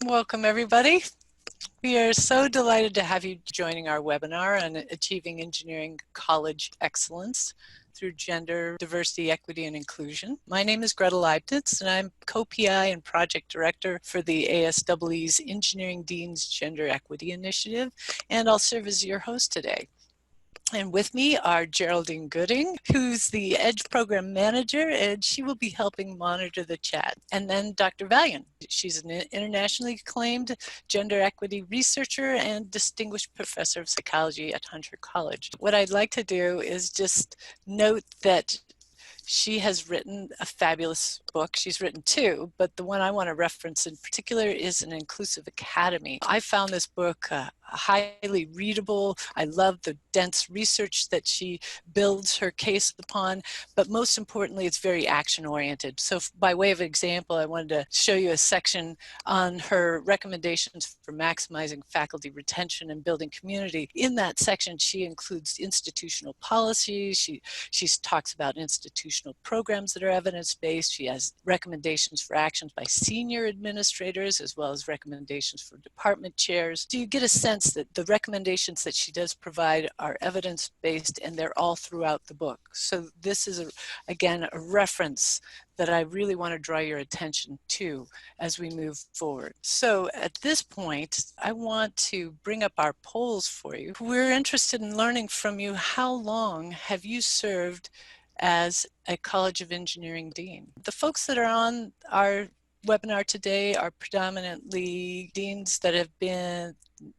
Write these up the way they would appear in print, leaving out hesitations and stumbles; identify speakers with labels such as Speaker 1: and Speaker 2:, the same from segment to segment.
Speaker 1: Welcome, everybody. We are so delighted to have you joining our webinar on Achieving Engineering College Excellence through Gender Diversity, Equity, and Inclusion. My name is Greta Leibniz, and I'm co-PI and project director for the ASWE's Engineering Dean's Gender Equity Initiative, and I'll serve as your host today. And with me are Geraldine Gooding, who's the EDGE program manager, and she will be helping monitor the chat. And then Dr. Valian. She's an internationally acclaimed gender equity researcher and distinguished professor of psychology at Hunter College. What I'd like to do is just note that she has written a fabulous book. She's written two, but the one I want to reference in particular is An Inclusive Academy. I found this book highly readable. I love the dense research that she builds her case upon, but most importantly, it's very action-oriented. So by way of example, I wanted to show you a section on her recommendations for maximizing faculty retention and building community. In that section, she includes institutional policies. She talks about institutional programs that are evidence-based. She has recommendations for actions by senior administrators, as well as recommendations for department chairs. So you get a sense that the recommendations that she does provide are evidence-based, and they're all throughout the book. So this is, again, a reference that I really want to draw your attention to as we move forward. So at this point, I want to bring up our polls for you. We're interested in learning from you, how long have you served as a College of Engineering dean? The folks that are on our webinar today are predominantly deans that have been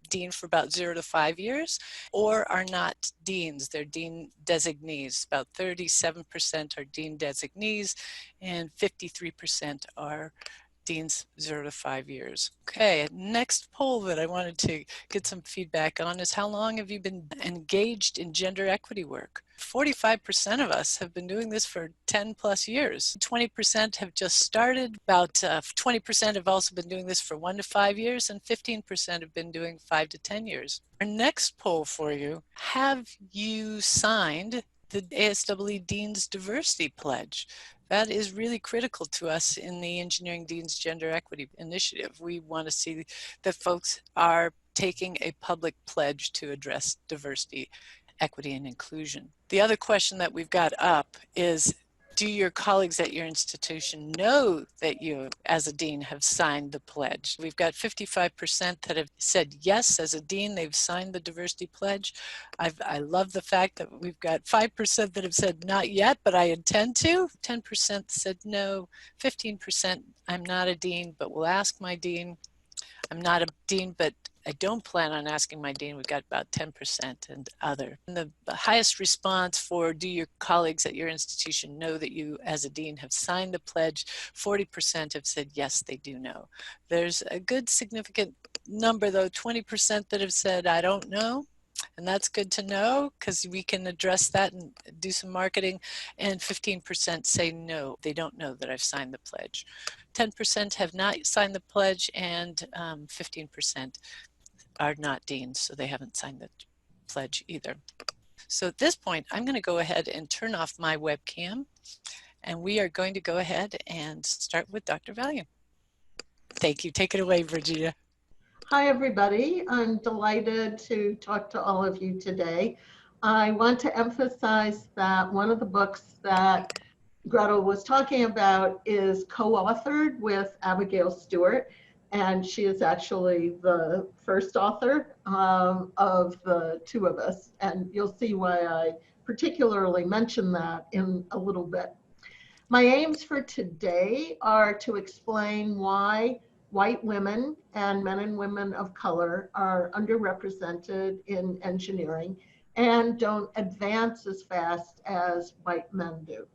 Speaker 1: dean for about 0 to 5 years, or are not deans. They're dean designees. About 37% are dean designees, and 53% are deans 0 to 5 years. Okay, next poll that I wanted to get some feedback on is, how long have you been engaged in gender equity work? 45% of us have been doing this for 10 plus years. 20% have just started. About 20% have also been doing this for 1 to 5 years, and 15% have been doing 5 to 10 years. Our next poll for you, have you signed the ASWE Dean's Diversity Pledge? That is really critical to us in the Engineering Dean's Gender Equity Initiative. We want to see that folks are taking a public pledge to address diversity, equity, and inclusion. The other question that we've got up is, do your colleagues at your institution know that you, as a dean, have signed the pledge? We've got 55% that have said yes, as a dean, they've signed the diversity pledge. I love the fact that we've got 5% that have said not yet, but I intend to. 10% said no. 15%, I'm not a dean, but will ask my dean. I'm not a dean, but I don't plan on asking my dean. We've got about 10% and other. And the highest response for, do your colleagues at your institution know that you as a dean have signed the pledge? 40% have said yes, they do know. There's a good significant number though, 20% that have said I don't know. And that's good to know, because we can address that and do some marketing. And 15% say no, they don't know that I've signed the pledge. 10% have not signed the pledge, and 15% are not deans, so they haven't signed the pledge either. So at this point, I'm going to go ahead and turn off my webcam, and we are going to go ahead and start with Dr. Valian. Thank you. Take it away, Virginia.
Speaker 2: Hi, everybody. I'm delighted to talk to all of you today. I want to emphasize that one of the books that Gretel was talking about is co-authored with Abigail Stewart, and she is actually the first author of the two of us, and you'll see why I particularly mention that in a little bit. My aims for today are to explain why white women and men and women of color are underrepresented in engineering and don't advance as fast as white men do.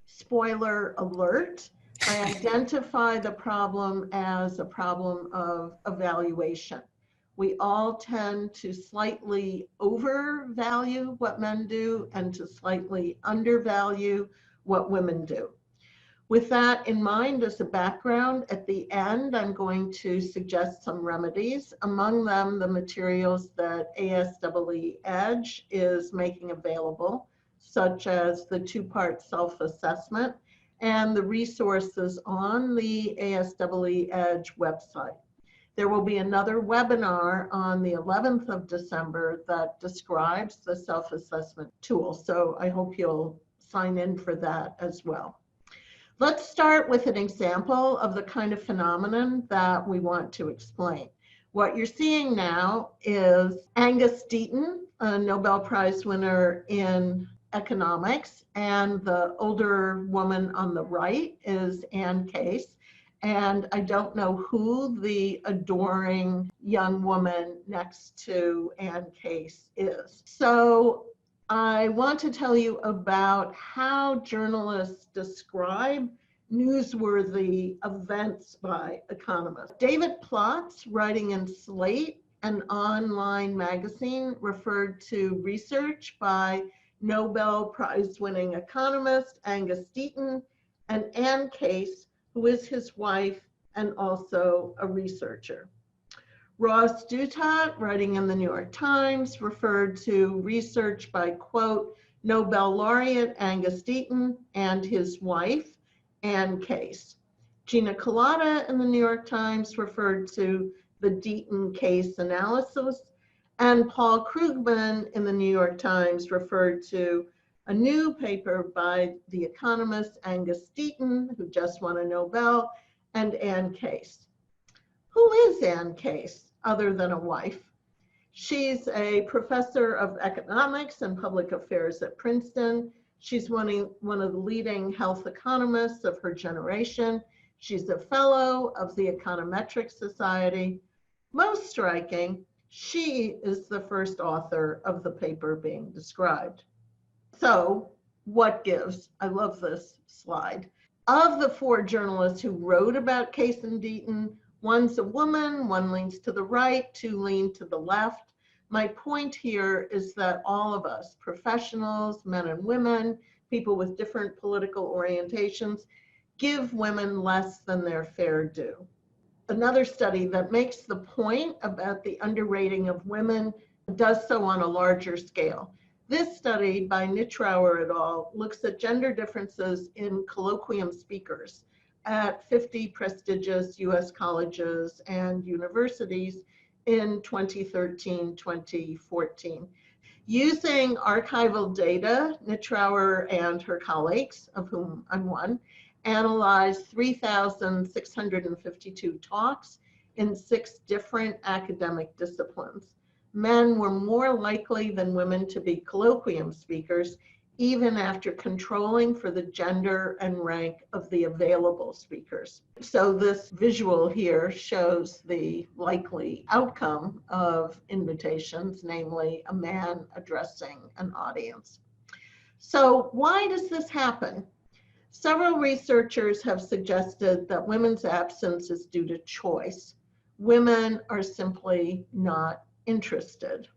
Speaker 2: Spoiler alert, I identify the problem as a problem of evaluation. We all tend to slightly overvalue what men do and to slightly undervalue what women do. With that in mind as a background, at the end, I'm going to suggest some remedies, among them the materials that ASWE EDGE is making available, such as the two-part self-assessment and the resources on the ASEE Edge website. There will be another webinar on the 11th of December that describes the self-assessment tool. So I hope you'll sign in for that as well. Let's start with an example of the kind of phenomenon that we want to explain. What you're seeing now is Angus Deaton, a Nobel Prize winner in economics, and the older woman on the right is Anne Case. And I don't know who the adoring young woman next to Anne Case is. So I want to tell you about how journalists describe newsworthy events by economists. David Plotz, writing in Slate, an online magazine, referred to research by Nobel Prize-winning economist Angus Deaton and Anne Case, who is his wife and also a researcher. Ross Douthat, writing in the New York Times, referred to research by, quote, Nobel laureate Angus Deaton and his wife, Anne Case. Gina Kolata in the New York Times referred to the Deaton case analysis, and Paul Krugman in the New York Times referred to a new paper by the economist Angus Deaton, who just won a Nobel, and Anne Case. Who is Anne Case, other than a wife? She's a professor of economics and public affairs at Princeton. She's one of the leading health economists of her generation. She's a fellow of the Econometric Society. Most striking, she is the first author of the paper being described. So what gives? I love this slide. Of the four journalists who wrote about Case and Deaton, one's a woman, one leans to the right, two lean to the left. My point here is that all of us, professionals, men and women, people with different political orientations, give women less than their fair due. Another study that makes the point about the underrating of women does so on a larger scale. This study by Nitrower et al. Looks at gender differences in colloquium speakers at 50 prestigious US colleges and universities in 2013-2014. Using archival data, Nitrower and her colleagues, of whom I'm one, analyzed 3,652 talks in 6 different academic disciplines. Men were more likely than women to be colloquium speakers, even after controlling for the gender and rank of the available speakers. So this visual here shows the likely outcome of invitations, namely a man addressing an audience. So why does this happen? Several researchers have suggested that women's absence is due to choice. Women are simply not interested.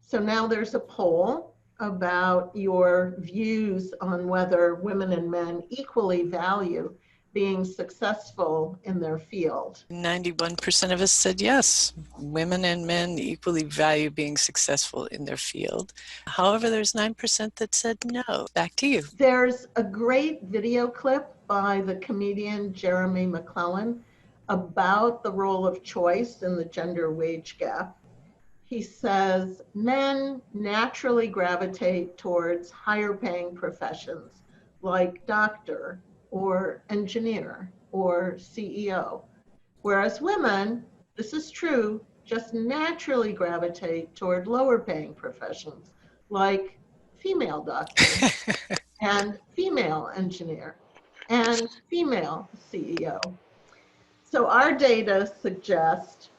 Speaker 2: So now there's a poll about your views on whether women and men equally value being successful in their field.
Speaker 1: 91% of us said yes. Women and men equally value being successful in their field. However, there's 9% that said no. Back to you.
Speaker 2: There's a great video clip by the comedian Jeremy McClellan about the role of choice in the gender wage gap. He says, men naturally gravitate towards higher paying professions like doctor or engineer or CEO, whereas women, this is true, just naturally gravitate toward lower paying professions like female doctor and female engineer and female CEO. So our data suggest,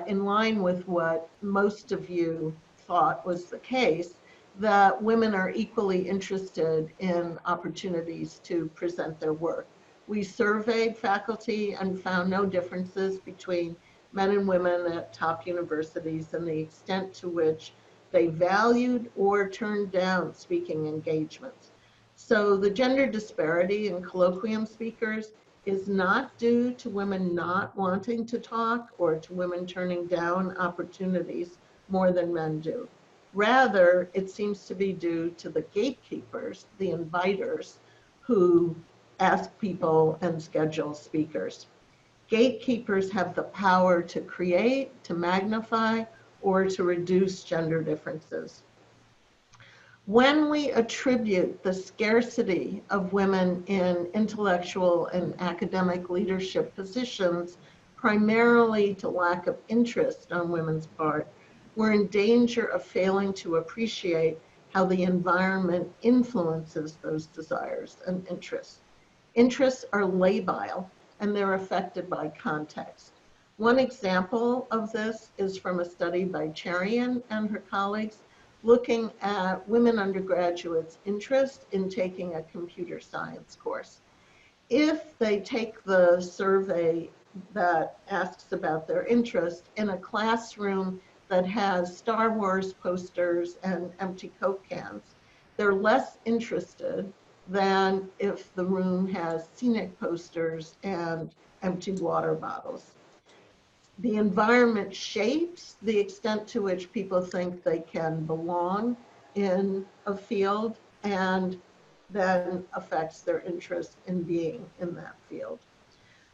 Speaker 2: in line with what most of you thought was the case, that women are equally interested in opportunities to present their work. We surveyed faculty and found no differences between men and women at top universities and the extent to which they valued or turned down speaking engagements. So the gender disparity in colloquium speakers is not due to women not wanting to talk or to women turning down opportunities more than men do. Rather, it seems to be due to the gatekeepers, the inviters, who ask people and schedule speakers. Gatekeepers have the power to create, to magnify, or to reduce gender differences. When we attribute the scarcity of women in intellectual and academic leadership positions primarily to lack of interest on women's part, we're in danger of failing to appreciate how the environment influences those desires and interests. Interests are labile, and they're affected by context. One example of this is from a study by Cherian and her colleagues looking at women undergraduates' interest in taking a computer science course. If they take the survey that asks about their interest in a classroom that has Star Wars posters and empty Coke cans, they're less interested than if the room has scenic posters and empty water bottles. The environment shapes the extent to which people think they can belong in a field, and then affects their interest in being in that field.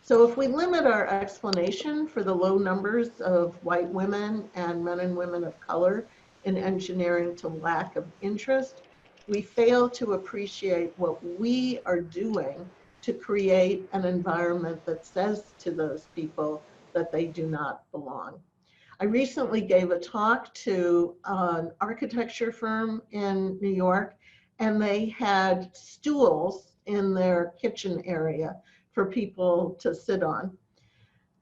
Speaker 2: So if we limit our explanation for the low numbers of white women and men and women of color in engineering to lack of interest, we fail to appreciate what we are doing to create an environment that says to those people that they do not belong. I recently gave a talk to an architecture firm in New York, and they had stools in their kitchen area for people to sit on.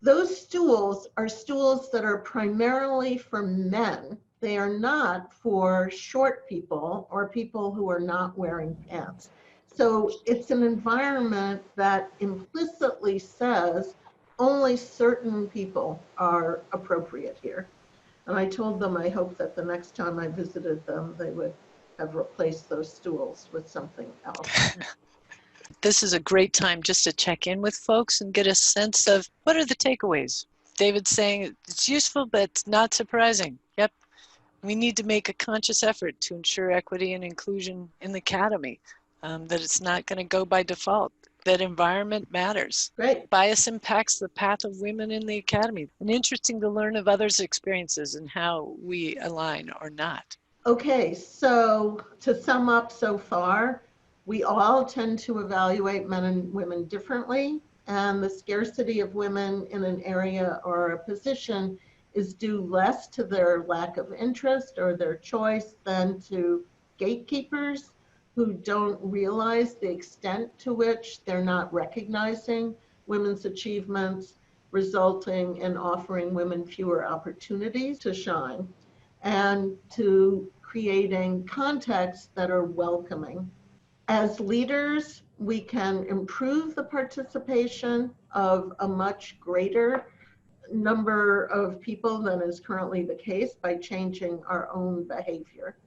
Speaker 2: Those stools are stools that are primarily for men. They are not for short people or people who are not wearing pants. So it's an environment that implicitly says only certain people are appropriate here. And I told them I hope that the next time I visited them, they would have replaced those stools with something else.
Speaker 1: This is a great time just to check in with folks and get a sense of what are the takeaways. David's saying it's useful, but not surprising. Yep. We need to make a conscious effort to ensure equity and inclusion in the academy, that it's not going to go by default, that environment matters.
Speaker 2: Great.
Speaker 1: Bias impacts the path of women in the academy, and interesting to learn of others' experiences and how we align or not.
Speaker 2: Okay, so to sum up so far, we all tend to evaluate men and women differently, and the scarcity of women in an area or a position is due less to their lack of interest or their choice than to gatekeepers who don't realize the extent to which they're not recognizing women's achievements, resulting in offering women fewer opportunities to shine and to creating contexts that are welcoming. As leaders, we can improve the participation of a much greater number of people than is currently the case by changing our own behavior.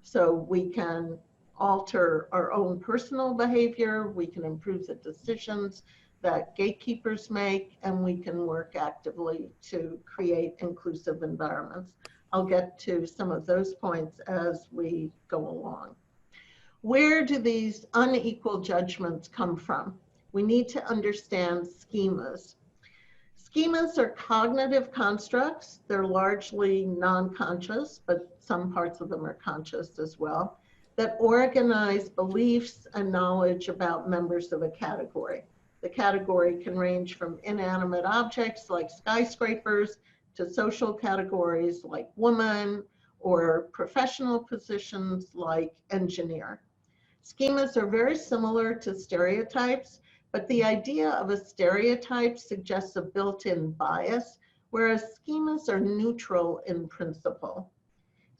Speaker 2: So we can alter our own personal behavior, we can improve the decisions that gatekeepers make, and we can work actively to create inclusive environments. I'll get to some of those points as we go along. Where do these unequal judgments come from? We need to understand schemas. Schemas are cognitive constructs. They're largely non-conscious, but some parts of them are conscious as well, that organize beliefs and knowledge about members of a category. The category can range from inanimate objects like skyscrapers to social categories like woman or professional positions like engineer. Schemas are very similar to stereotypes, but the idea of a stereotype suggests a built-in bias, whereas schemas are neutral in principle.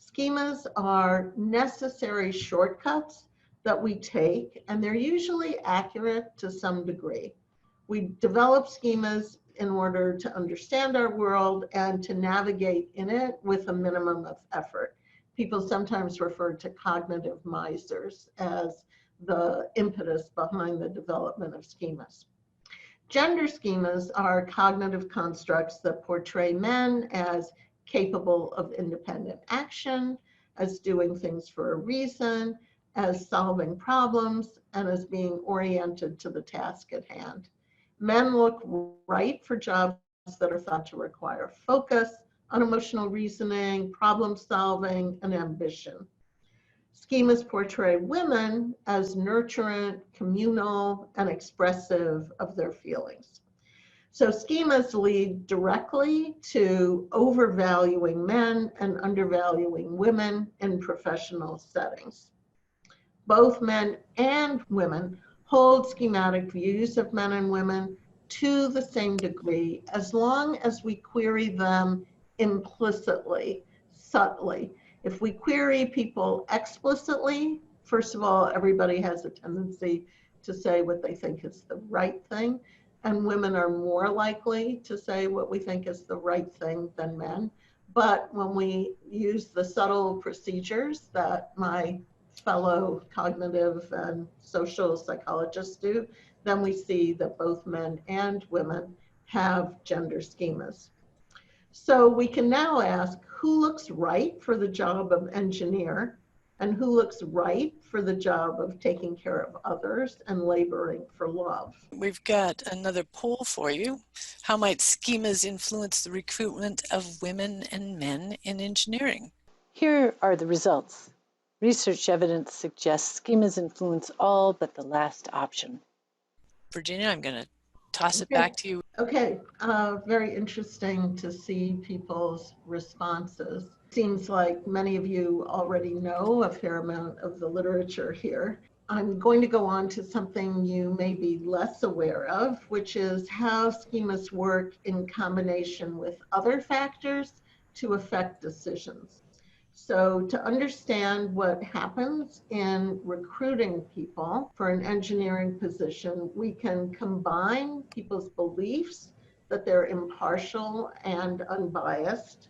Speaker 2: Schemas are necessary shortcuts that we take, and they're usually accurate to some degree. We develop schemas in order to understand our world and to navigate in it with a minimum of effort. People sometimes refer to cognitive misers as the impetus behind the development of schemas. Gender schemas are cognitive constructs that portray men as capable of independent action, as doing things for a reason, as solving problems and as being oriented to the task at hand. Men look right for jobs that are thought to require focus, unemotional reasoning, problem solving, and ambition. Schemas portray women as nurturant, communal, and expressive of their feelings. So schemas lead directly to overvaluing men and undervaluing women in professional settings. Both men and women hold schematic views of men and women to the same degree as long as we query them implicitly, subtly. If we query people explicitly, first of all, everybody has a tendency to say what they think is the right thing, and women are more likely to say what we think is the right thing than men. But when we use the subtle procedures that my fellow cognitive and social psychologists do, then we see that both men and women have gender schemas. So we can now ask who looks right for the job of engineer and who looks right for the job of taking care of others and laboring for love.
Speaker 1: We've got another poll for you. How might schemas influence the recruitment of women and men in engineering?
Speaker 3: Here are the results. Research evidence suggests schemas influence all but the last option.
Speaker 1: Virginia, I'm going to toss it back to you.
Speaker 2: Okay, very interesting to see people's responses. Seems like many of you already know a fair amount of the literature here. I'm going to go on to something you may be less aware of, which is how schemas work in combination with other factors to affect decisions. So to understand what happens in recruiting people for an engineering position, we can combine people's beliefs that they're impartial and unbiased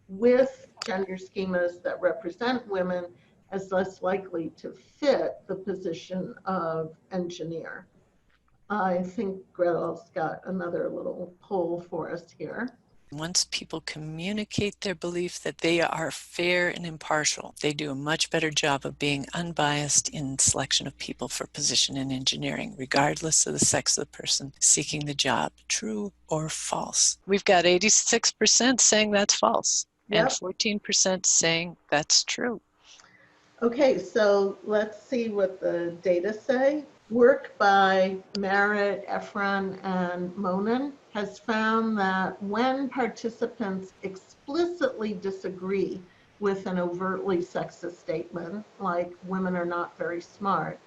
Speaker 2: with gender schemas that represent women as less likely to fit the position of engineer. I think Gretel's got another little poll for us here.
Speaker 1: Once people communicate their belief that they are fair and impartial, they do a much better job of being unbiased in selection of people for position in engineering, regardless of the sex of the person seeking the job. True or false? We've got 86% saying that's false, and 14% saying that's true.
Speaker 2: Okay, so let's see what the data say. Work by Merritt, Efron, and Monin has found that when participants explicitly disagree with an overtly sexist statement, like women are not very smart,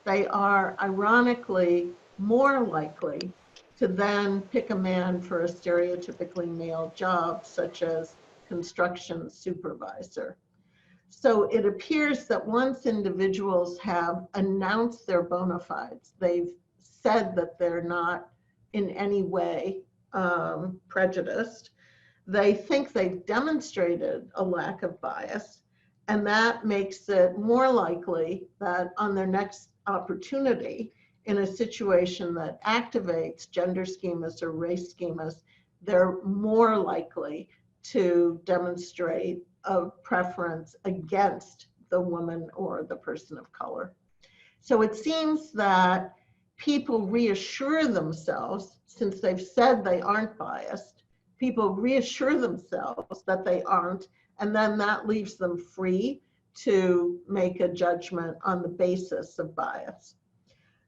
Speaker 2: they are ironically more likely to then pick a man for a stereotypically male job, such as construction supervisor. So it appears that once individuals have announced their bona fides, they've said that they're not in any way prejudiced, they think they've demonstrated a lack of bias, and that makes it more likely that on their next opportunity, in a situation that activates gender schemas or race schemas, they're more likely to demonstrate a preference against the woman or the person of color. So it seems that people reassure themselves, since they've said they aren't biased, people reassure themselves that they aren't, and then that leaves them free to make a judgment on the basis of bias.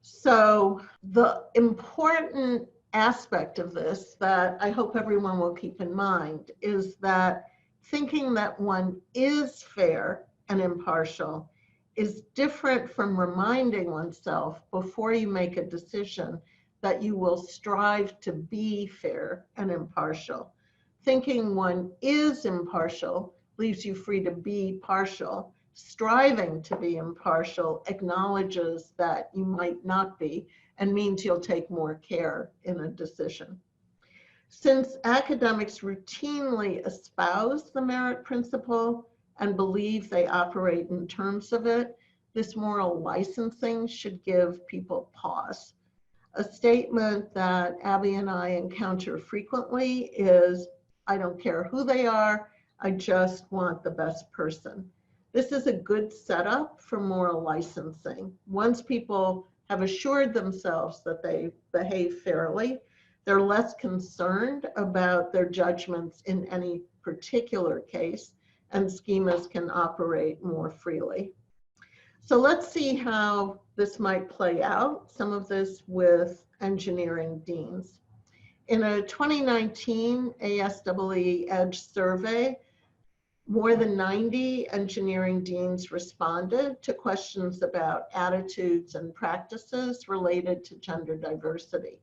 Speaker 2: So the important aspect of this that I hope everyone will keep in mind is that thinking that one is fair and impartial is different from reminding oneself before you make a decision that you will strive to be fair and impartial. Thinking one is impartial leaves you free to be partial. Striving to be impartial acknowledges that you might not be and means you'll take more care in a decision. Since academics routinely espouse the merit principle and believe they operate in terms of it, this moral licensing should give people pause. A statement that Abby and I encounter frequently is, I don't care who they are, I just want the best person. This is a good setup for moral licensing. Once people have assured themselves that they behave fairly, they're less concerned about their judgments in any particular case, and schemas can operate more freely. So let's see how this might play out, some of this with engineering deans. In a 2019 ASWE EDGE survey, more than 90 engineering deans responded to questions about attitudes and practices related to gender diversity.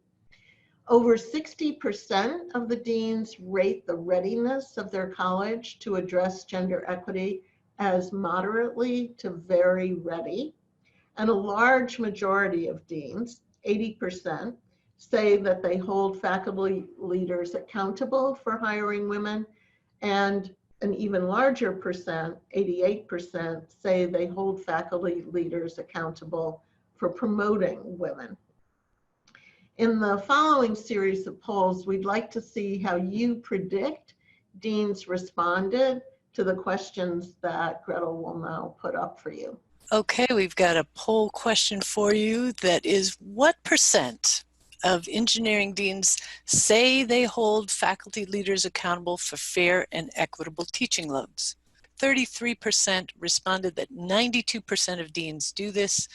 Speaker 2: Over 60% of the deans rate the readiness of their college to address gender equity as moderately to very ready. And a large majority of deans, 80%, say that they hold faculty leaders accountable for hiring women, and an even larger percent, 88%, say they hold faculty leaders accountable for promoting women. In the following series of polls, we'd like to see how you predict deans responded to the questions that Gretel will now put up for you.
Speaker 1: Okay, we've got a poll question for you that is, what percent of engineering deans say they hold faculty leaders accountable for fair and equitable teaching loads? 33% responded that 92% of deans do this.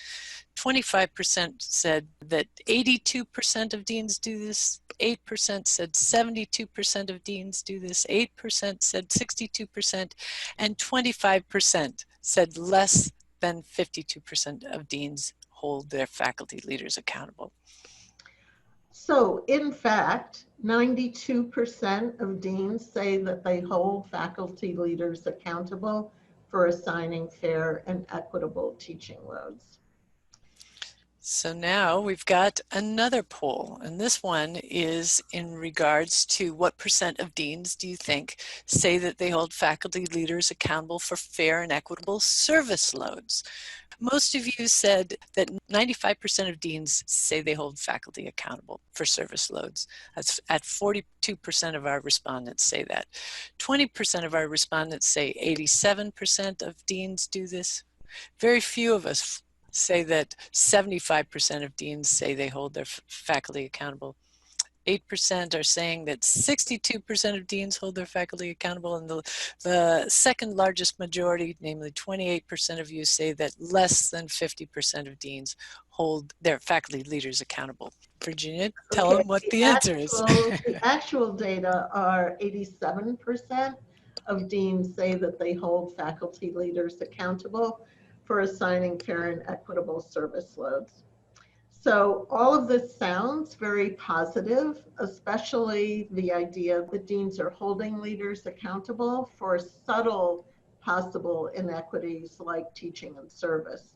Speaker 1: 25% said that 82% of deans do this. 8% said 72% of deans do this. 8% said 62%. And 25% said less than 52% of deans hold their faculty leaders accountable.
Speaker 2: So in fact, 92% of deans say that they hold faculty leaders accountable for assigning fair and equitable teaching loads.
Speaker 1: So now we've got another poll, and this one is in regards to what percent of deans do you think say that they hold faculty leaders accountable for fair and equitable service loads? Most of you said that 95% of deans say they hold faculty accountable for service loads. That's at 42% of our respondents say that. 20% of our respondents say 87% of deans do this. Very few of us say that 75% of deans say they hold their faculty accountable. 8% are saying that 62% of deans hold their faculty accountable, and the second largest majority, namely 28% of you, say that less than 50% of deans hold their faculty leaders accountable. Virginia, tell them what the answer is.
Speaker 2: The actual data are 87% of deans say that they hold faculty leaders accountable for assigning fair and equitable service loads. So all of this sounds very positive, especially the idea that deans are holding leaders accountable for subtle possible inequities like teaching and service.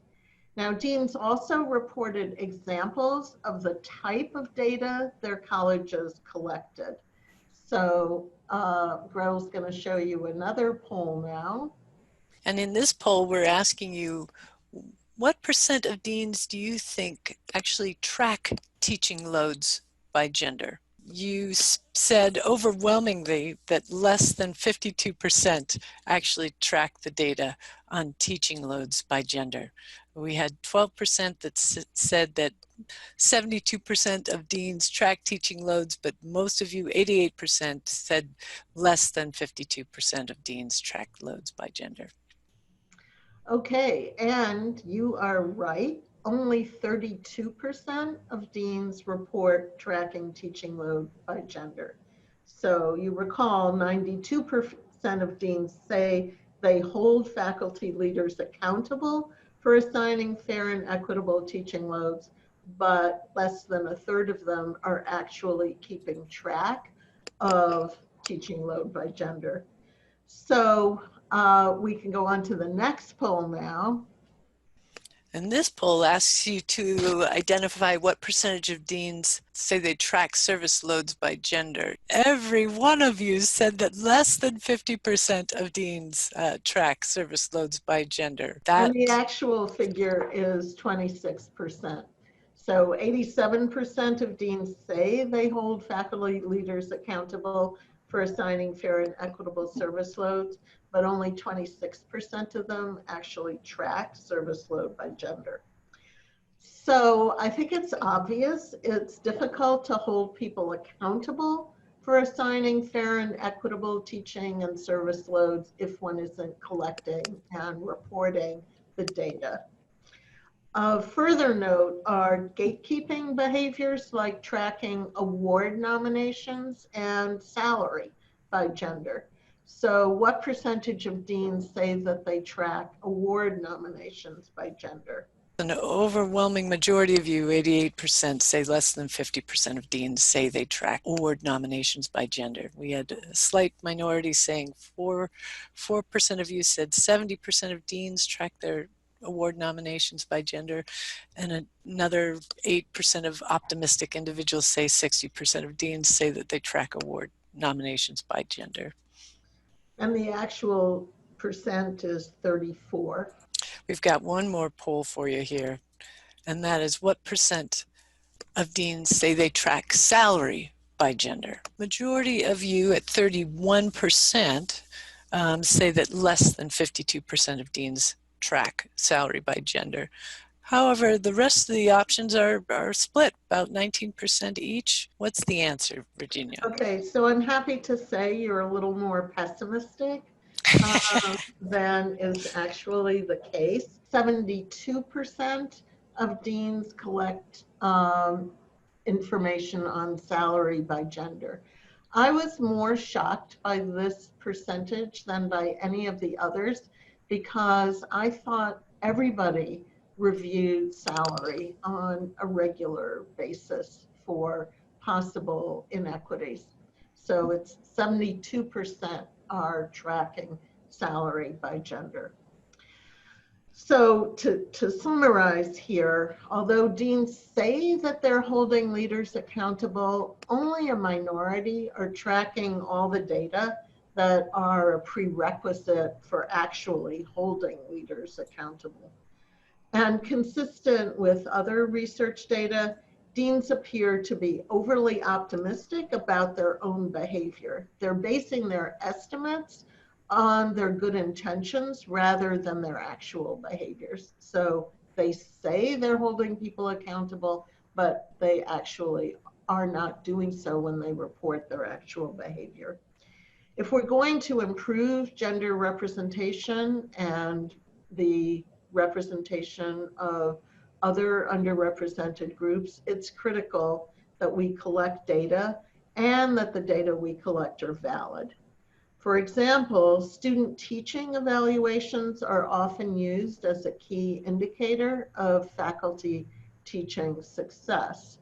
Speaker 2: Now, deans also reported examples of the type of data their colleges collected. So Gretel's going to show you another poll now.
Speaker 1: And in this poll, we're asking you, what percent of deans do you think actually track teaching loads by gender? You said overwhelmingly that less than 52% actually track the data on teaching loads by gender. We had 12% that said that 72% of deans track teaching loads, but most of you, 88%, said less than 52% of deans track loads by gender.
Speaker 2: Okay, and you are right. Only 32% of deans report tracking teaching load by gender. So you recall 92% of deans say they hold faculty leaders accountable for assigning fair and equitable teaching loads, but less than a third of them are actually keeping track of teaching load by gender. So we can go on to the next poll now.
Speaker 1: And this poll asks you to identify what percentage of deans say they track service loads by gender. Every one of you said that less than 50% of deans track service loads by gender.
Speaker 2: And the actual figure is 26%. So 87% of deans say they hold faculty leaders accountable for assigning fair and equitable service loads, but only 26% of them actually track service load by gender. So I think it's obvious it's difficult to hold people accountable for assigning fair and equitable teaching and service loads if one isn't collecting and reporting the data. Of further note are gatekeeping behaviors like tracking award nominations and salary by gender. So what percentage of deans say that they track award nominations by gender?
Speaker 1: An overwhelming majority of you, 88%, say less than 50% of deans say they track award nominations by gender. We had a slight minority saying 4% of you said 70% of deans track their award nominations by gender, and another 8% of optimistic individuals say 60% of deans say that they track award nominations by gender.
Speaker 2: And the actual percent is 34.
Speaker 1: We've got one more poll for you here, and that is what percent of deans say they track salary by gender. Majority of you at 31% say that less than 52% of deans track salary by gender. However, the rest of the options are split, about 19% each. What's the answer, Virginia?
Speaker 2: Okay, so I'm happy to say you're a little more pessimistic than is actually the case. 72% of deans collect information on salary by gender. I was more shocked by this percentage than by any of the others because I thought everybody reviewed salary on a regular basis for possible inequities. So it's 72% are tracking salary by gender. So to summarize here, although deans say that they're holding leaders accountable, only a minority are tracking all the data that are a prerequisite for actually holding leaders accountable. And consistent with other research data, deans appear to be overly optimistic about their own behavior. They're basing their estimates on their good intentions rather than their actual behaviors. So they say they're holding people accountable, but they actually are not doing so when they report their actual behavior. If we're going to improve gender representation and the representation of other underrepresented groups, it's critical that we collect data and that the data we collect are valid. For example, student teaching evaluations are often used as a key indicator of faculty teaching success.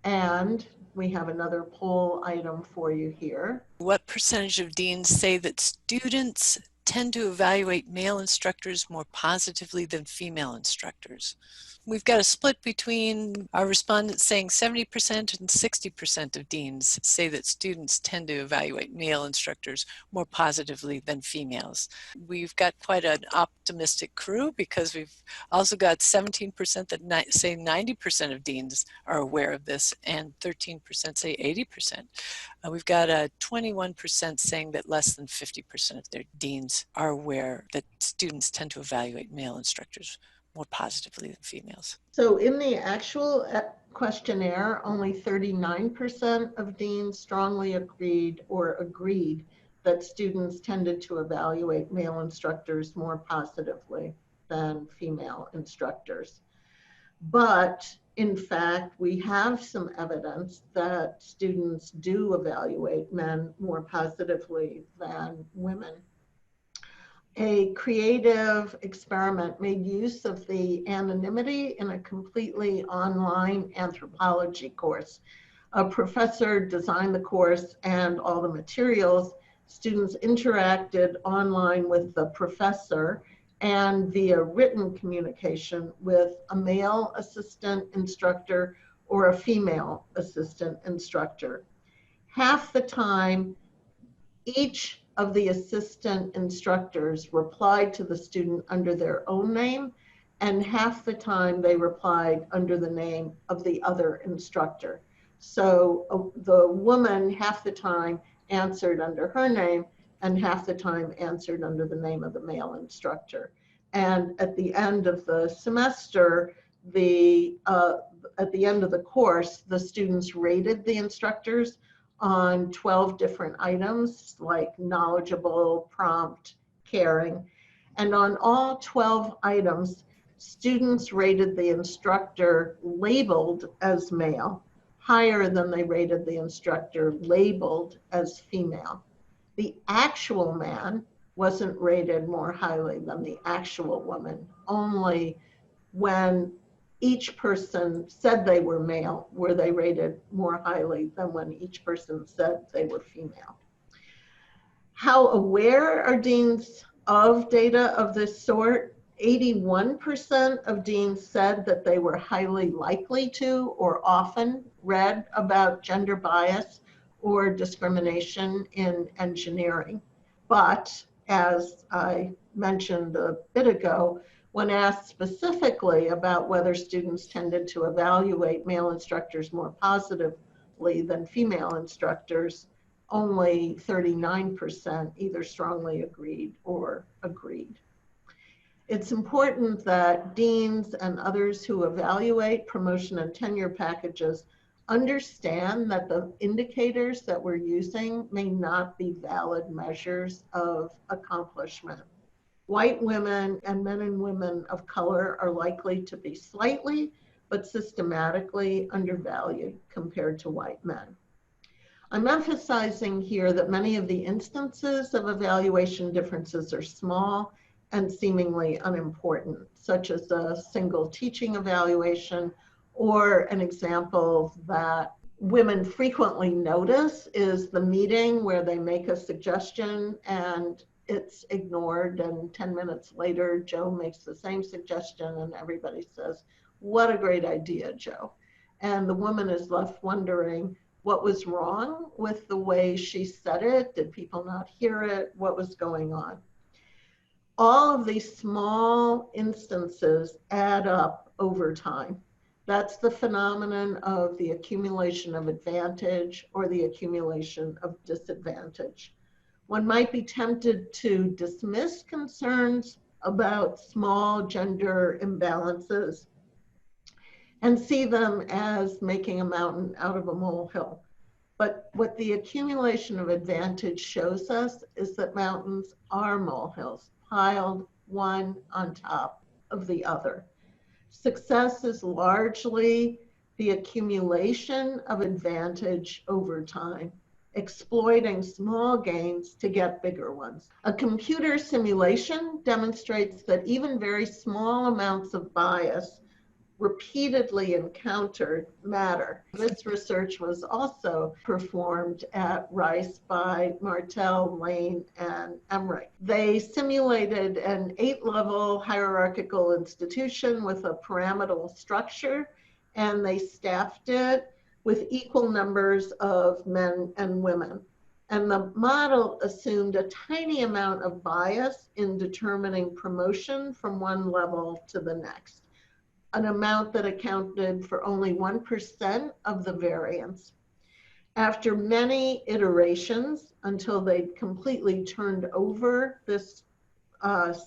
Speaker 2: And we have another poll item for you here.
Speaker 1: What percentage of deans say that students tend to evaluate male instructors more positively than female instructors? We've got a split between our respondents saying 70% and 60% of deans say that students tend to evaluate male instructors more positively than females. We've got quite an optimistic crew because we've also got 17% that say 90% of deans are aware of this and 13% say 80%. We've got a 21% saying that less than 50% of their deans are aware that students tend to evaluate male instructors more positively than females.
Speaker 2: So in the actual questionnaire, only 39% of deans strongly agreed that students tended to evaluate male instructors more positively than female instructors. But in fact, we have some evidence that students do evaluate men more positively than women. A creative experiment made use of the anonymity in a completely online anthropology course. A professor designed the course and all the materials. Students interacted online with the professor and via written communication with a male assistant instructor or a female assistant instructor. Half the time, each of the assistant instructors replied to the student under their own name, and half the time they replied under the name of the other instructor. So the woman half the time answered under her name, and half the time answered under the name of the male instructor. And at the end of the semester, at the end of the course, the students rated the instructors on 12 different items like knowledgeable, prompt, caring. And on all 12 items, students rated the instructor labeled as male higher than they rated the instructor labeled as female. The actual man wasn't rated more highly than the actual woman. Only when each person said they were male were they rated more highly than when each person said they were female. How aware are deans of data of this sort? 81% of deans said that they were highly likely to or often read about gender bias or discrimination in engineering. But as I mentioned a bit ago, when asked specifically about whether students tended to evaluate male instructors more positively than female instructors, only 39% either strongly agreed or agreed. It's important that deans and others who evaluate promotion and tenure packages understand that the indicators that we're using may not be valid measures of accomplishment. White women and men and women of color are likely to be slightly but systematically undervalued compared to white men. I'm emphasizing here that many of the instances of evaluation differences are small and seemingly unimportant, such as a single teaching evaluation, or an example that women frequently notice is the meeting where they make a suggestion and it's ignored, and 10 minutes later, Joe makes the same suggestion and everybody says, "What a great idea, Joe." And the woman is left wondering, what was wrong with the way she said it? Did people not hear it? What was going on? All of these small instances add up over time. That's the phenomenon of the accumulation of advantage or the accumulation of disadvantage. One might be tempted to dismiss concerns about small gender imbalances and see them as making a mountain out of a molehill. But what the accumulation of advantage shows us is that mountains are molehills, piled one on top of the other. Success is largely the accumulation of advantage over time, exploiting small gains to get bigger ones. A computer simulation demonstrates that even very small amounts of bias repeatedly encountered matter. This research was also performed at Rice by Martel, Lane, and Emmerich. They simulated an 8-level hierarchical institution with a pyramidal structure, and they staffed it with equal numbers of men and women. And the model assumed a tiny amount of bias in determining promotion from one level to the next, an amount that accounted for only 1% of the variance. After many iterations, until they'd completely turned over this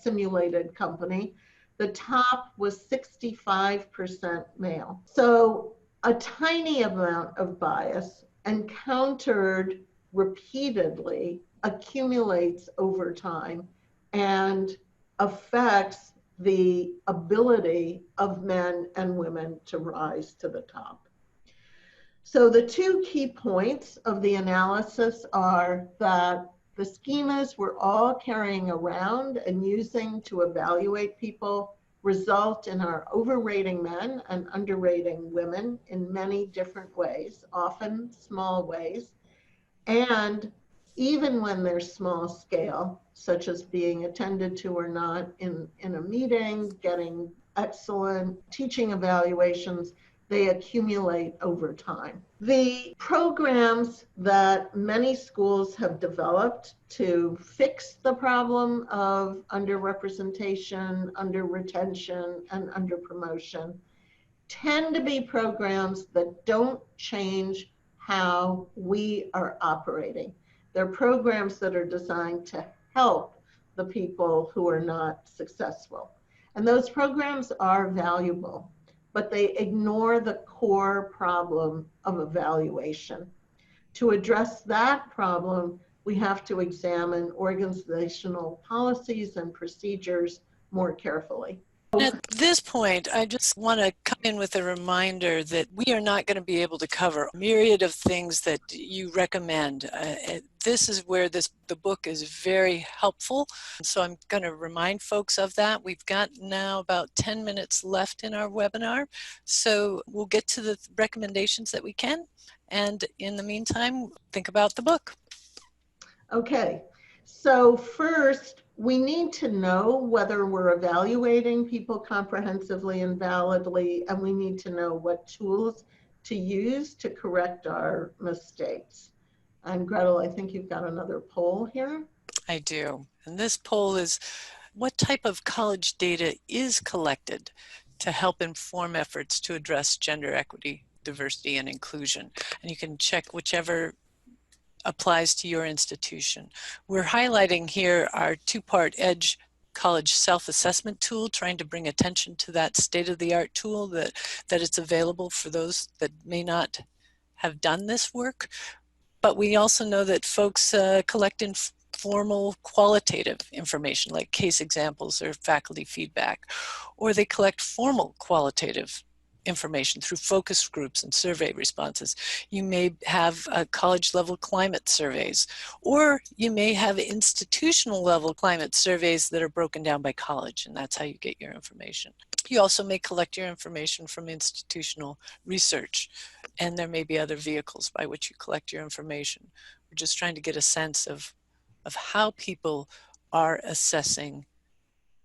Speaker 2: simulated company, the top was 65% male. So a tiny amount of bias encountered repeatedly accumulates over time and affects the ability of men and women to rise to the top. So the two key points of the analysis are that the schemas we're all carrying around and using to evaluate people result in our overrating men and underrating women in many different ways, often small ways. And even when they're small scale, such as being attended to or not in a meeting, getting excellent teaching evaluations, they accumulate over time. The programs that many schools have developed to fix the problem of underrepresentation, under-retention, and under-promotion tend to be programs that don't change how we are operating. They're programs that are designed to help the people who are not successful. And those programs are valuable, but they ignore the core problem of evaluation. To address that problem, we have to examine organizational policies and procedures more carefully.
Speaker 1: At this point, I just want to come in with a reminder that we are not going to be able to cover a myriad of things that you recommend. This is where the book is very helpful. So I'm going to remind folks of that. We've got now about 10 minutes left in our webinar. So we'll get to the recommendations that we can. And in the meantime, think about the book.
Speaker 2: Okay. So first, we need to know whether we're evaluating people comprehensively and validly, and we need to know what tools to use to correct our mistakes. And Gretel, I think you've got another poll here.
Speaker 1: I do. And this poll is, what type of college data is collected to help inform efforts to address gender equity, diversity, and inclusion? And you can check whichever applies to your institution. We're highlighting here our two-part EDGE college self-assessment tool, trying to bring attention to that state-of-the-art tool, that it's available for those that may not have done this work. But we also know that folks collect informal qualitative information like case examples or faculty feedback, or they collect formal qualitative information through focus groups and survey responses. You may have college level climate surveys, or you may have institutional level climate surveys that are broken down by college, and that's how you get your information. You also may collect your information from institutional research, and there may be other vehicles by which you collect your information. We're just trying to get a sense of how people are assessing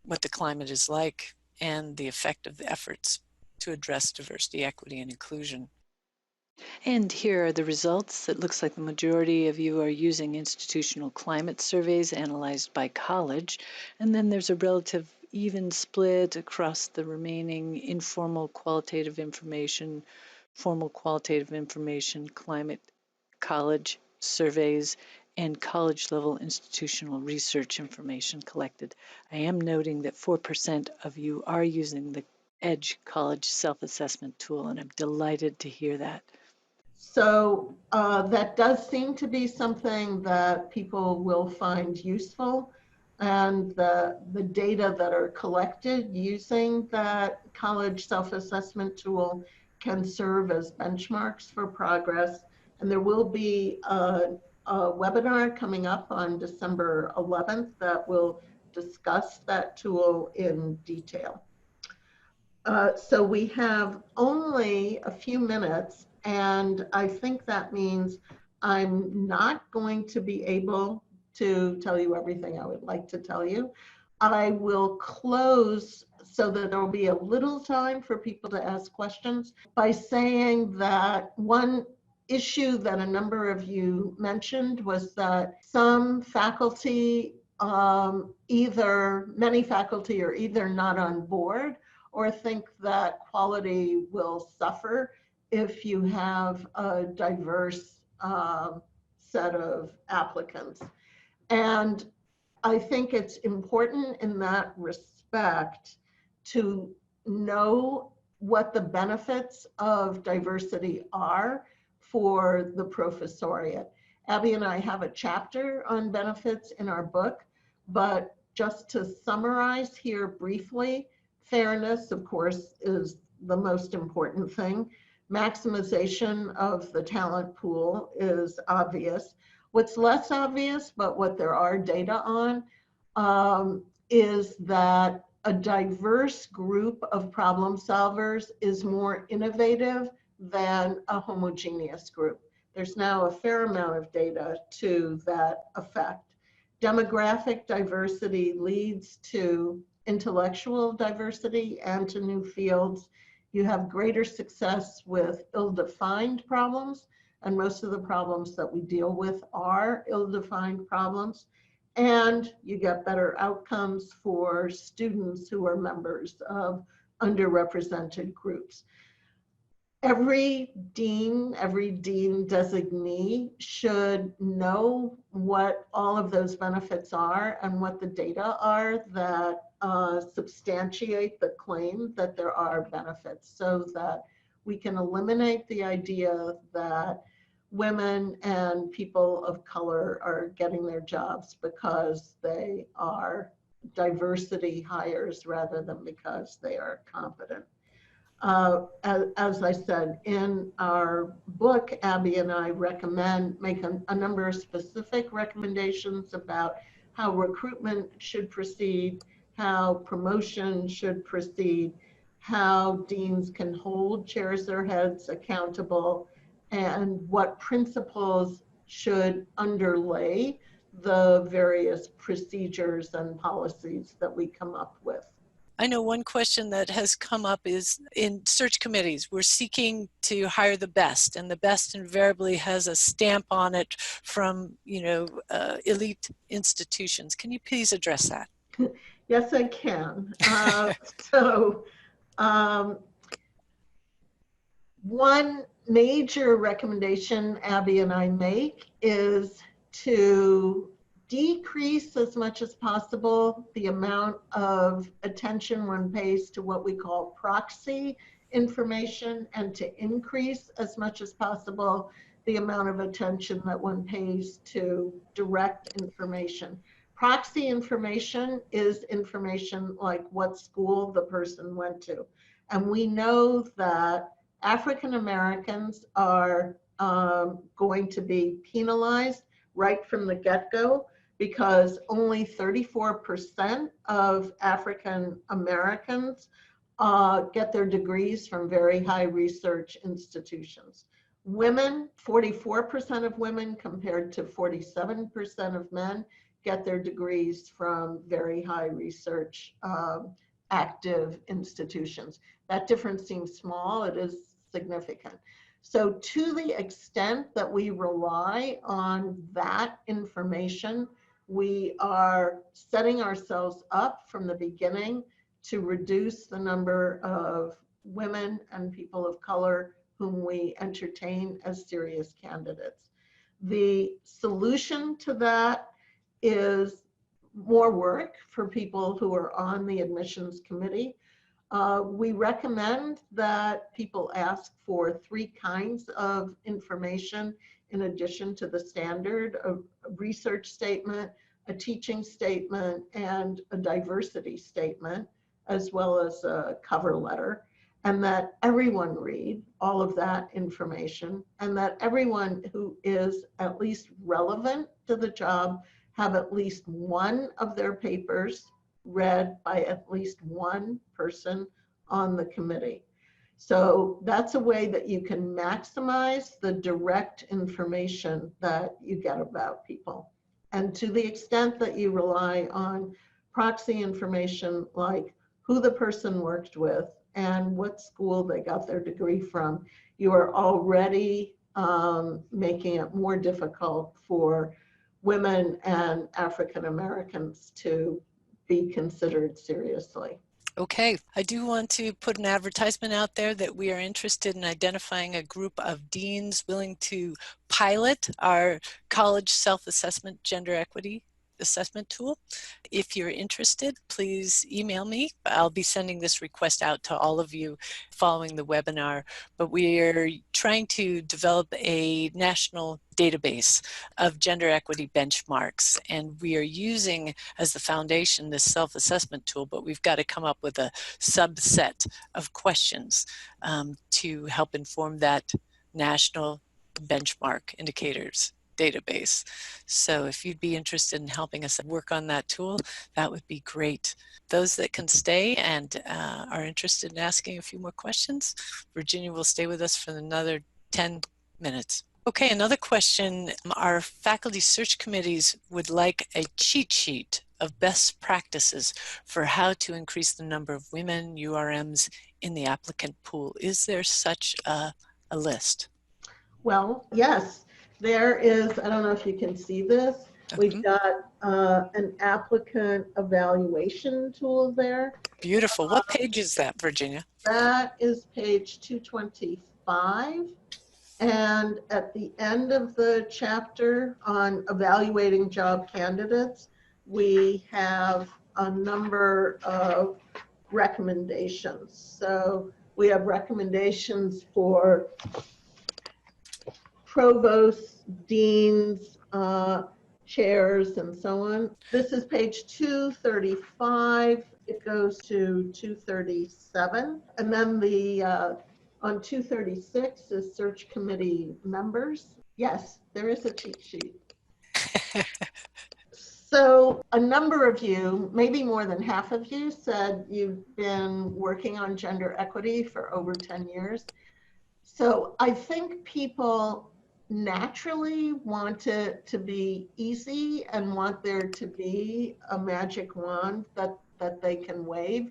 Speaker 1: what the climate is like and the effect of the efforts to address diversity, equity, and inclusion.
Speaker 3: And here are the results. It looks like the majority of you are using institutional climate surveys analyzed by college. And then there's a relative even split across the remaining informal qualitative information, formal qualitative information, climate college surveys, and college level institutional research information collected. I am noting that 4% of you are using the EDGE college self-assessment tool, and I'm delighted to hear that.
Speaker 2: So that does seem to be something that people will find useful, and the data that are collected using that college self-assessment tool can serve as benchmarks for progress. And there will be a webinar coming up on December 11th that will discuss that tool in detail. So we have only a few minutes, and I think that means I'm not going to be able to tell you everything I would like to tell you. I will close so that there will be a little time for people to ask questions by saying that one issue that a number of you mentioned was that some faculty, many faculty are either not on board or think that quality will suffer if you have a diverse set of applicants. And I think it's important in that respect to know what the benefits of diversity are for the professoriate. Abby and I have a chapter on benefits in our book, but just to summarize here briefly, fairness, of course, is the most important thing. Maximization of the talent pool is obvious. What's less obvious, but what there are data on, is that a diverse group of problem solvers is more innovative than a homogeneous group. There's now a fair amount of data to that effect. Demographic diversity leads to intellectual diversity and to new fields. You have greater success with ill-defined problems, and most of the problems that we deal with are ill-defined problems. And you get better outcomes for students who are members of underrepresented groups. every dean designee should know what all of those benefits are and what the data are that substantiate the claim that there are benefits, so that we can eliminate the idea that women and people of color are getting their jobs because they are diversity hires rather than because they are competent. As I said, in our book, Abby and I make a number of specific recommendations about how recruitment should proceed, how promotion should proceed, how deans can hold chairs or heads accountable, and what principles should underlay the various procedures and policies that we come up with.
Speaker 1: I know one question that has come up is in search committees, we're seeking to hire the best, and the best invariably has a stamp on it from, elite institutions. Can you please address that?
Speaker 2: Yes, I can. So one major recommendation Abby and I make is to decrease as much as possible the amount of attention one pays to what we call proxy information, and to increase as much as possible the amount of attention that one pays to direct information. Proxy information is information like what school the person went to. And we know that African Americans are going to be penalized right from the get-go, because only 34% of African Americans get their degrees from very high research institutions. Women, 44% of women compared to 47% of men get their degrees from very high research active institutions. That difference seems small, it is significant. So to the extent that we rely on that information, we are setting ourselves up from the beginning to reduce the number of women and people of color whom we entertain as serious candidates. The solution to that is more work for people who are on the admissions committee. We recommend that people ask for 3 kinds of information in addition to the standard: a research statement, a teaching statement, and a diversity statement, as well as a cover letter, and that everyone read all of that information, and that everyone who is at least relevant to the job have at least one of their papers read by at least one person on the committee. So that's a way that you can maximize the direct information that you get about people. And to the extent that you rely on proxy information like who the person worked with and what school they got their degree from, you are already making it more difficult for women and African Americans to be considered seriously.
Speaker 1: Okay, I do want to put an advertisement out there that we are interested in identifying a group of deans willing to pilot our college self-assessment gender equity assessment tool. If you're interested, please email me. I'll be sending this request out to all of you following the webinar, but we are trying to develop a national database of gender equity benchmarks, and we are using as the foundation this self-assessment tool, but we've got to come up with a subset of questions to help inform that national benchmark indicators database. So if you'd be interested in helping us work on that tool, that would be great. Those that can stay and are interested in asking a few more questions, Virginia will stay with us for another 10 minutes. Okay, another question. Our faculty search committees would like a cheat sheet of best practices for how to increase the number of women URMs in the applicant pool. Is there such a list?
Speaker 2: Well, yes. There is, I don't know if you can see this, we've got an applicant evaluation tool there.
Speaker 1: Beautiful. What page is that, Virginia?
Speaker 2: That is page 224. 5. And at the end of the chapter on evaluating job candidates, we have a number of recommendations. So we have recommendations for provosts, deans, chairs, and so on. This is page 235. It goes to 237. And then on 236 is search committee members. Yes, there is a cheat sheet. So a number of you, maybe more than half of you, said you've been working on gender equity for over 10 years. So I think people naturally want it to be easy and want there to be a magic wand that they can wave.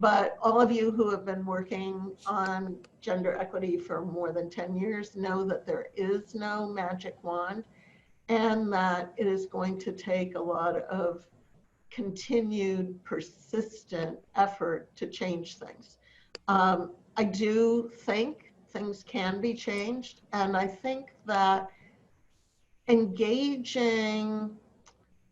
Speaker 2: But all of you who have been working on gender equity for more than 10 years know that there is no magic wand, and that it is going to take a lot of continued, persistent effort to change things. I do think things can be changed, and I think that engaging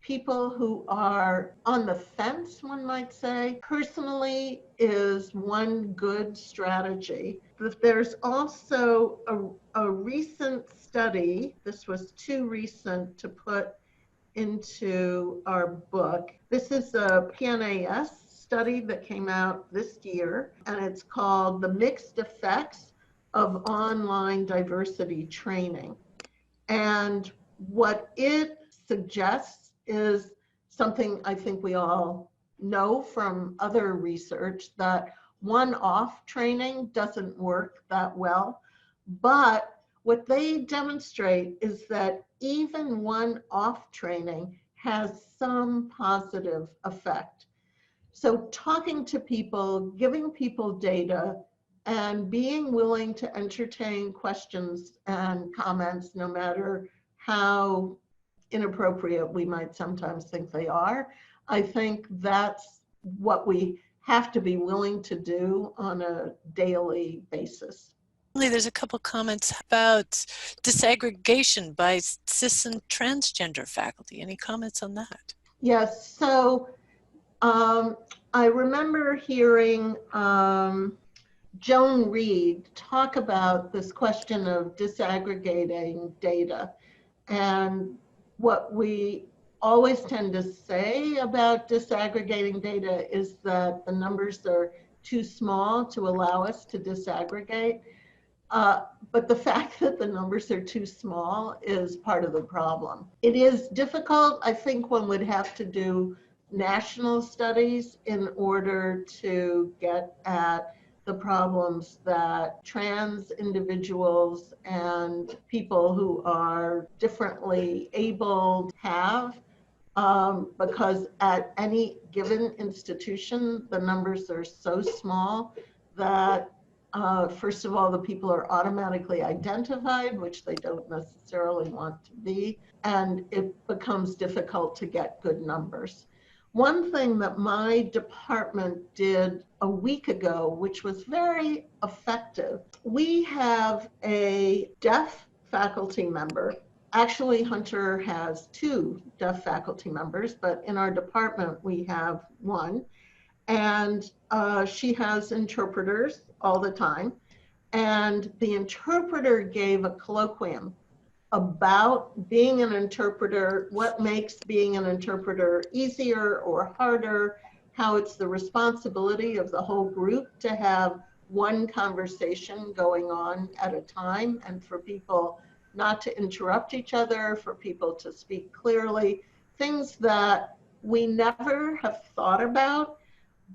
Speaker 2: people who are on the fence, one might say, personally is one good strategy. But there's also a recent study, this was too recent to put into our book. This is a PNAS study that came out this year, and it's called The Mixed Effects of Online Diversity Training. And what it suggests is something I think we all know from other research, that one-off training doesn't work that well. But what they demonstrate is that even one-off training has some positive effect. So talking to people, giving people data, and being willing to entertain questions and comments, no matter how inappropriate we might sometimes think they are, I think that's what we have to be willing to do on a daily basis.
Speaker 1: There's a couple comments about disaggregation by cis and transgender faculty. Any comments on that?
Speaker 2: Yes, so I remember hearing Joan Reed talk about this question of disaggregating data. And what we always tend to say about disaggregating data is that the numbers are too small to allow us to disaggregate. But the fact that the numbers are too small is part of the problem. It is difficult. I think one would have to do national studies in order to get at the problems that trans individuals and people who are differently able have, because at any given institution, the numbers are so small that first of all, the people are automatically identified, which they don't necessarily want to be, and it becomes difficult to get good numbers. One thing that my department did a week ago, which was very effective, we have a deaf faculty member. Actually, Hunter has 2 deaf faculty members, but in our department, we have 1. And she has interpreters all the time. And the interpreter gave a colloquium about being an interpreter, what makes being an interpreter easier or harder, how it's the responsibility of the whole group to have one conversation going on at a time, and for people not to interrupt each other, for people to speak clearly, things that we never have thought about.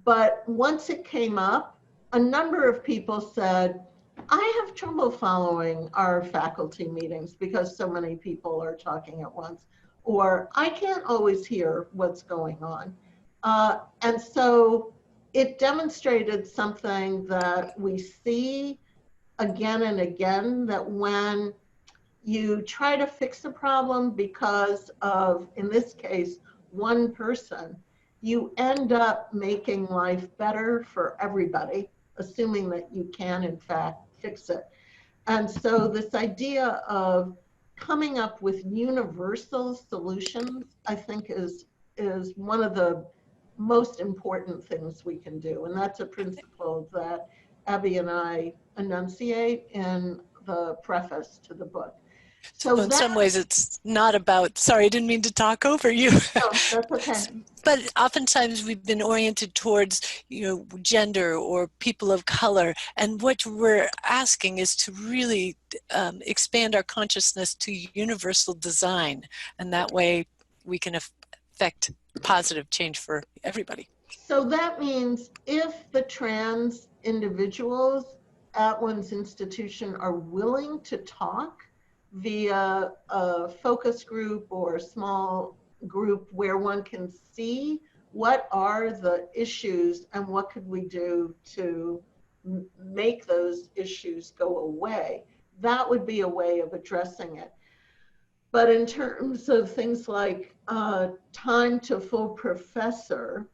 Speaker 2: But once it came up, a number of people said, I have trouble following our faculty meetings because so many people are talking at once, or I can't always hear what's going on. And so it demonstrated something that we see again and again, that when you try to fix a problem because of, in this case, one person, you end up making life better for everybody, assuming that you can, in fact, fix it. And so this idea of coming up with universal solutions, I think is one of the most important things we can do. And that's a principle that Abby and I enunciate in the preface to the book.
Speaker 1: So in some ways, it's not about, sorry, I didn't mean to talk over you.
Speaker 2: No, that's okay.
Speaker 1: But oftentimes we've been oriented towards, gender or people of color. And what we're asking is to really expand our consciousness to universal design. And that way we can affect positive change for everybody.
Speaker 2: So that means if the trans individuals at one's institution are willing to talk via a focus group or a small group where one can see what are the issues and what could we do to make those issues go away, that would be a way of addressing it. But in terms of things like time to full professor,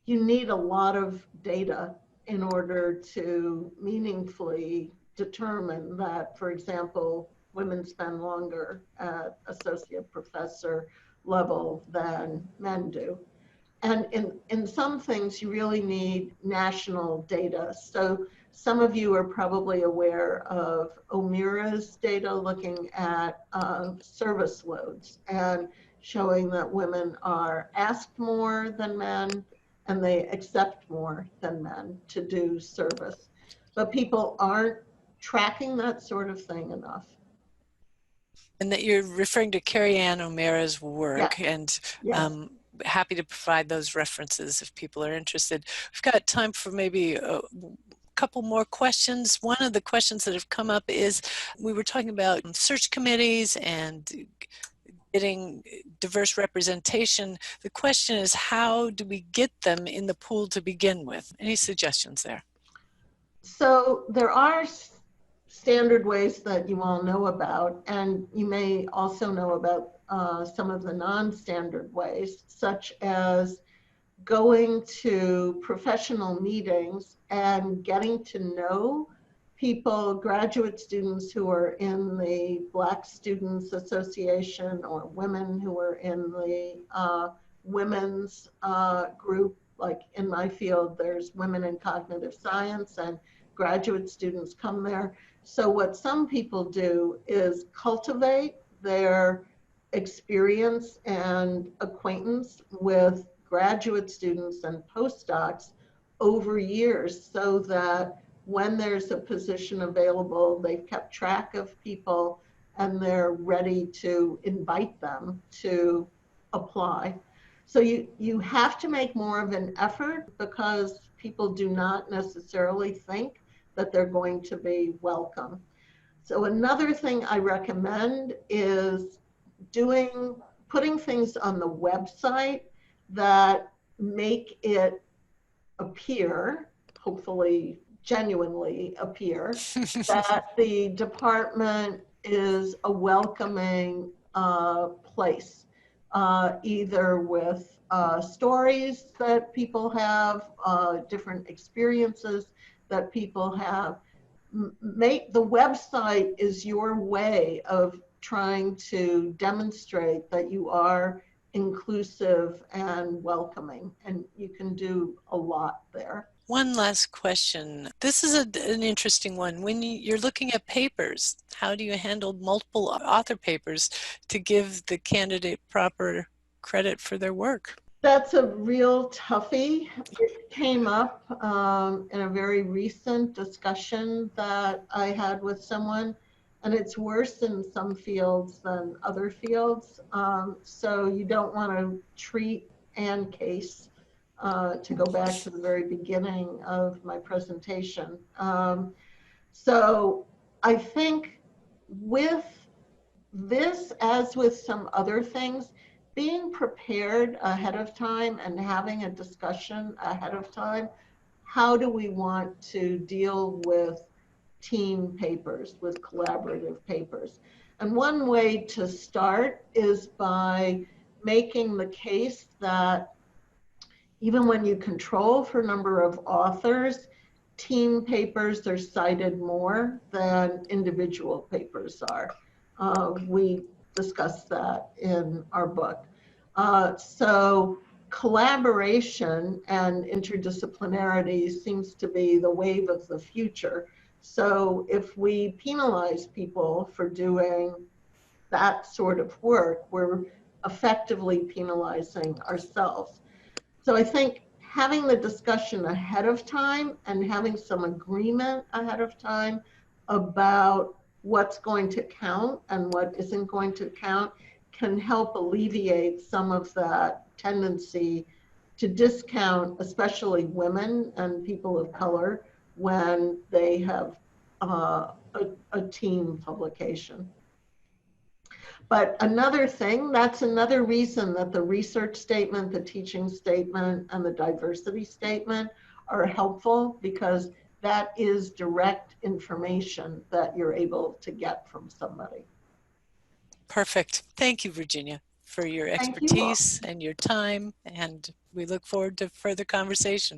Speaker 2: you need a lot of data in order to meaningfully determine that, for example, women spend longer at associate professor level than men do. And in some things, you really need national data. So some of you are probably aware of OMIRA's data looking at service loads and showing that women are asked more than men and they accept more than men to do service. But people aren't tracking that sort of thing enough.
Speaker 1: And that you're referring to Carrie Ann O'Mara's work,
Speaker 2: Yeah.
Speaker 1: and
Speaker 2: Yeah.
Speaker 1: Happy to provide those references if people are interested. We've got time for maybe a couple more questions. One of the questions that have come up is, we were talking about search committees and getting diverse representation. The question is, how do we get them in the pool to begin with? Any suggestions there?
Speaker 2: So there are standard ways that you all know about, and you may also know about some of the non-standard ways, such as going to professional meetings and getting to know people, graduate students who are in the Black Students Association or women who are in the women's group. Like in my field, there's Women in Cognitive Science, and graduate students come there. So what some people do is cultivate their experience and acquaintance with graduate students and postdocs over years, so that when there's a position available, they've kept track of people and they're ready to invite them to apply. So you have to make more of an effort, because people do not necessarily think that they're going to be welcome. So another thing I recommend is putting things on the website that make it appear, hopefully genuinely appear, that the department is a welcoming place, either with stories that people have, different experiences that people have. The website is your way of trying to demonstrate that you are inclusive and welcoming, and you can do a lot there.
Speaker 1: One last question. This is an interesting one. When you're looking at papers, how do you handle multiple author papers to give the candidate proper credit for their work?
Speaker 2: That's a real toughie. It came up in a very recent discussion that I had with someone, and it's worse in some fields than other fields. So you don't want to treat Ann Case, to go back to the very beginning of my presentation. So I think with this, as with some other things, being prepared ahead of time and having a discussion ahead of time, how do we want to deal with team papers, with collaborative papers? And one way to start is by making the case that even when you control for number of authors, team papers are cited more than individual papers are. We discussed that in our book. So collaboration and interdisciplinarity seems to be the wave of the future. So if we penalize people for doing that sort of work, we're effectively penalizing ourselves. So I think having the discussion ahead of time and having some agreement ahead of time about what's going to count and what isn't going to count can help alleviate some of that tendency to discount, especially women and people of color, when they have a team publication. But another thing, that's another reason that the research statement, the teaching statement, and the diversity statement are helpful, because that is direct information that you're able to get from somebody.
Speaker 1: Perfect. Thank you, Virginia, for your
Speaker 2: Thank you all.
Speaker 1: expertise and your time, and we look forward to further conversation.